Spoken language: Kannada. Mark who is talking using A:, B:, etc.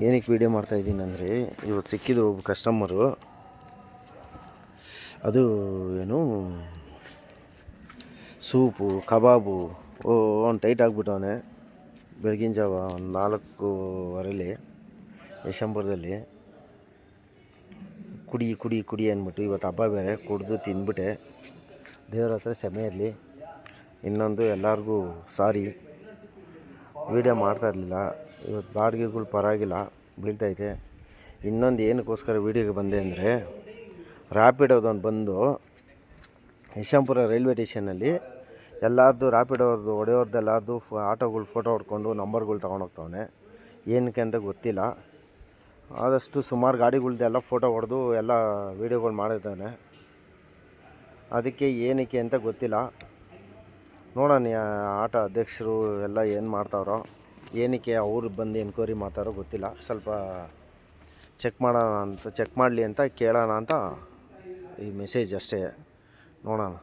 A: ಏನಕ್ಕೆ ವೀಡಿಯೋ ಮಾಡ್ತಾಯಿದ್ದೀನಿ ಅಂದರೆ, ಇವತ್ತು ಸಿಕ್ಕಿದ್ರು ಒಬ್ಬ ಕಸ್ಟಮರು. ಅದು ಏನು ಸೂಪು ಕಬಾಬು ಅವ್ನು ಟೈಟ್ ಆಗಿಬಿಟ್ಟವನೆ. ಬೆಳಗಿನ ಜಾವ ಒಂದು 4:15 ಯಶಂಪುರದಲ್ಲಿ ಕುಡಿ ಕುಡಿ ಕುಡಿ ಅಂದ್ಬಿಟ್ಟು, ಇವತ್ತು ಹಬ್ಬ ಬೇರೆ, ಕುಡಿದು ತಿಂದ್ಬಿಟ್ಟೆ. ದೇವ್ರ ಹತ್ರ ಕ್ಷಮೆ ಇರಲಿ. ಇನ್ನೊಂದು ಎಲ್ಲರಿಗೂ ಸಾರಿ, ವೀಡಿಯೋ ಮಾಡ್ತಾಯಿರಲಿಲ್ಲ. ಇವತ್ತು ಬಾಡಿಗೆಗಳು ಪರವಾಗಿಲ್ಲ ಬೀಳ್ತೈತೆ. ಇನ್ನೊಂದು ಏನಕ್ಕೋಸ್ಕರ ವೀಡಿಯೋಗೆ ಬಂದೆ ಅಂದರೆ, ರ್ಯಾಪಿಡೋದೊಂದು ಬಂದು ಯಶವಂತಪುರ ರೈಲ್ವೆ ಸ್ಟೇಷನಲ್ಲಿ ಎಲ್ಲರದ್ದು ರ್ಯಾಪಿಡೋರ್ದು ಹೊಡೆಯೋರ್ದು ಎಲ್ಲರದ್ದು ಆಟೋಗಳು ಫೋಟೋ ಹೊಡ್ಕೊಂಡು ನಂಬರ್ಗಳು ತೊಗೊಂಡೋಗ್ತವನೆ. ಏನಕ್ಕೆ ಅಂತ ಗೊತ್ತಿಲ್ಲ. ಆದಷ್ಟು ಸುಮಾರು ಗಾಡಿಗಳ್ದೆಲ್ಲ ಫೋಟೋ ಹೊಡೆದು ಎಲ್ಲ ವೀಡಿಯೋಗಳು ಮಾಡಿದ್ದಾನೆ. ಅದಕ್ಕೆ ಏನಕ್ಕೆ ಅಂತ ಗೊತ್ತಿಲ್ಲ. ನೋಡೋಣ ಆಟೋ ಅಧ್ಯಕ್ಷರು ಎಲ್ಲ ಏನು ಮಾಡ್ತಾವ್ರೋ, ಏನಕ್ಕೆ ಅವ್ರು ಬಂದು ಎನ್ಕ್ವೈರಿ ಮಾಡ್ತಾರೋ ಗೊತ್ತಿಲ್ಲ. ಸ್ವಲ್ಪ ಚೆಕ್ ಮಾಡಲಿ ಅಂತ ಕೇಳೋಣ ಅಂತ ಈ ಮೆಸೇಜ್ ಅಷ್ಟೇ. ನೋಡೋಣ.